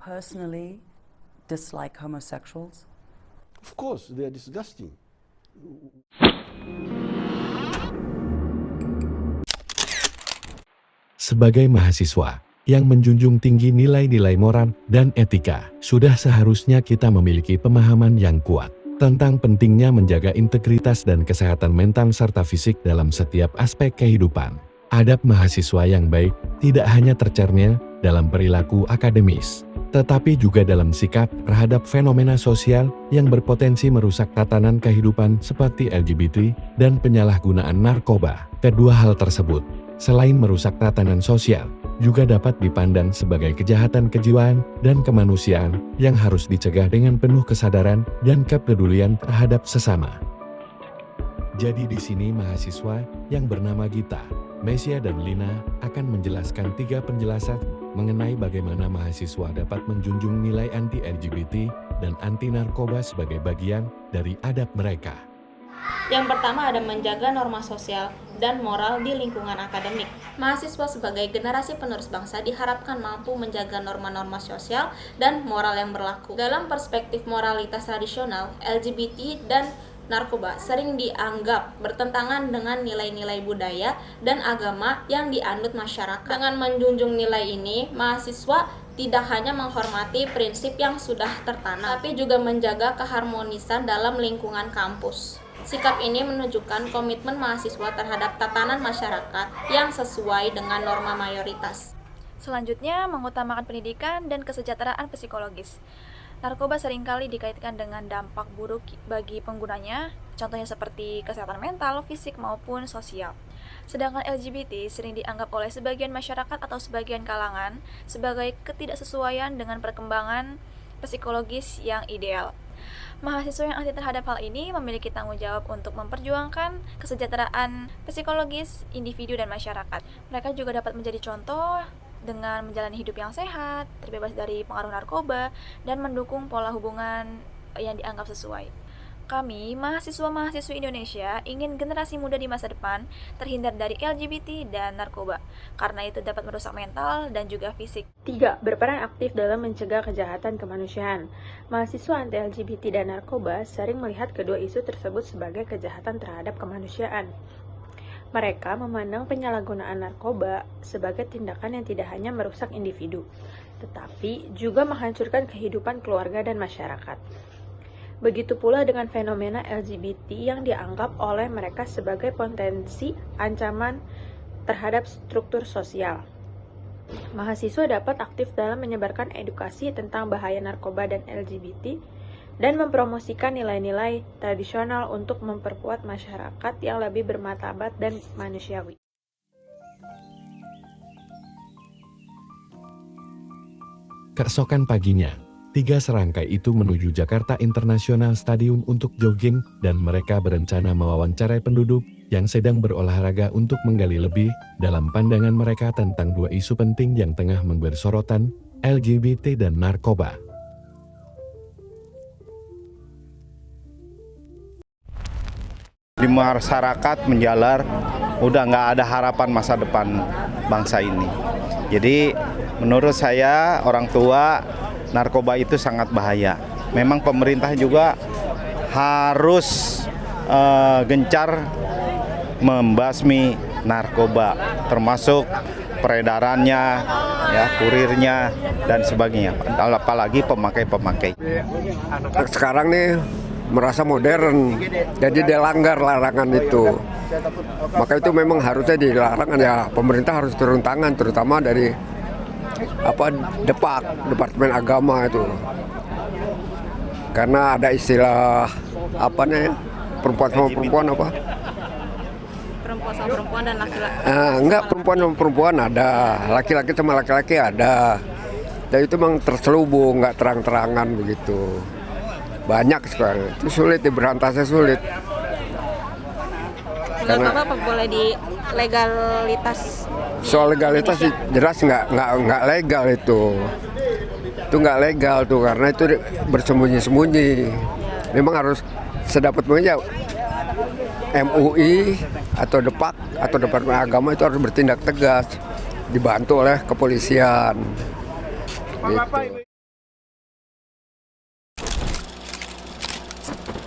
personally dislike homosexuals? Of course, they are disgusting. Sebagai mahasiswa yang menjunjung tinggi nilai-nilai moral dan etika, sudah seharusnya kita memiliki pemahaman yang kuat tentang pentingnya menjaga integritas dan kesehatan mental serta fisik dalam setiap aspek kehidupan. Adab mahasiswa yang baik tidak hanya tercermin dalam perilaku akademis, tetapi juga dalam sikap terhadap fenomena sosial yang berpotensi merusak tatanan kehidupan seperti LGBT dan penyalahgunaan narkoba. Kedua hal tersebut, selain merusak tatanan sosial, juga dapat dipandang sebagai kejahatan kejiwaan dan kemanusiaan yang harus dicegah dengan penuh kesadaran dan kepedulian terhadap sesama. Jadi di sini mahasiswa yang bernama Gita, Mesia dan Lina akan menjelaskan 3 penjelasan mengenai bagaimana mahasiswa dapat menjunjung nilai anti-LGBT dan anti-narkoba sebagai bagian dari adab mereka. Yang pertama ada menjaga norma sosial dan moral di lingkungan akademik. Mahasiswa sebagai generasi penerus bangsa diharapkan mampu menjaga norma-norma sosial dan moral yang berlaku. Dalam perspektif moralitas tradisional, LGBT dan narkoba sering dianggap bertentangan dengan nilai-nilai budaya dan agama yang dianut masyarakat. Dengan menjunjung nilai ini, mahasiswa tidak hanya menghormati prinsip yang sudah tertanam, tapi juga menjaga keharmonisan dalam lingkungan kampus. Sikap ini menunjukkan komitmen mahasiswa terhadap tatanan masyarakat yang sesuai dengan norma mayoritas. Selanjutnya, mengutamakan pendidikan dan kesejahteraan psikologis. Narkoba seringkali dikaitkan dengan dampak buruk bagi penggunanya, contohnya seperti kesehatan mental, fisik, maupun sosial. Sedangkan LGBT sering dianggap oleh sebagian masyarakat atau sebagian kalangan sebagai ketidaksesuaian dengan perkembangan psikologis yang ideal. Mahasiswa yang anti terhadap hal ini memiliki tanggung jawab untuk memperjuangkan kesejahteraan psikologis individu dan masyarakat. Mereka juga dapat menjadi contoh dengan menjalani hidup yang sehat, terbebas dari pengaruh narkoba, dan mendukung pola hubungan yang dianggap sesuai. Kami, mahasiswa-mahasiswi Indonesia, ingin generasi muda di masa depan terhindar dari LGBT dan narkoba, karena itu dapat merusak mental dan juga fisik. 3. Berperan aktif dalam mencegah kejahatan kemanusiaan. Mahasiswa anti-LGBT dan narkoba sering melihat kedua isu tersebut sebagai kejahatan terhadap kemanusiaan. Mereka memandang penyalahgunaan narkoba sebagai tindakan yang tidak hanya merusak individu, tetapi juga menghancurkan kehidupan keluarga dan masyarakat. Begitu pula dengan fenomena LGBT yang dianggap oleh mereka sebagai potensi ancaman terhadap struktur sosial. Mahasiswa dapat aktif dalam menyebarkan edukasi tentang bahaya narkoba dan LGBT dan mempromosikan nilai-nilai tradisional untuk memperkuat masyarakat yang lebih bermartabat dan manusiawi. Keesokan paginya, 3 serangkai itu menuju Jakarta International Stadium untuk jogging dan mereka berencana mewawancarai penduduk yang sedang berolahraga untuk menggali lebih dalam pandangan mereka tentang 2 isu penting yang tengah memberi sorotan, LGBT dan narkoba. Di masyarakat menjalar, udah nggak ada harapan masa depan bangsa ini. Jadi menurut saya orang tua, narkoba itu sangat bahaya. Memang pemerintah juga harus gencar membasmi narkoba, termasuk peredarannya, ya, kurirnya dan sebagainya. Apalagi pemakai-pemakai. Sekarang nih merasa modern, jadi dia langgar larangan itu. Maka itu memang harusnya dilarang, ya pemerintah harus turun tangan, terutama dari Departemen Agama itu, karena ada istilah perempuan sama perempuan Perempuan sama perempuan dan laki-laki. Enggak, perempuan sama perempuan ada, laki-laki sama laki-laki ada. Dan itu memang terselubung, nggak terang-terangan begitu. Banyak sekarang, itu sulit diberantasnya, sulit. Menurut Bapak boleh di legalitas? Soal legalitas jelas nggak legal itu nggak legal tuh, karena itu bersembunyi-sembunyi. Memang harus sedapat mungkin MUI atau Depak atau Departemen Agama itu harus bertindak tegas, dibantu oleh kepolisian gitu. Pak.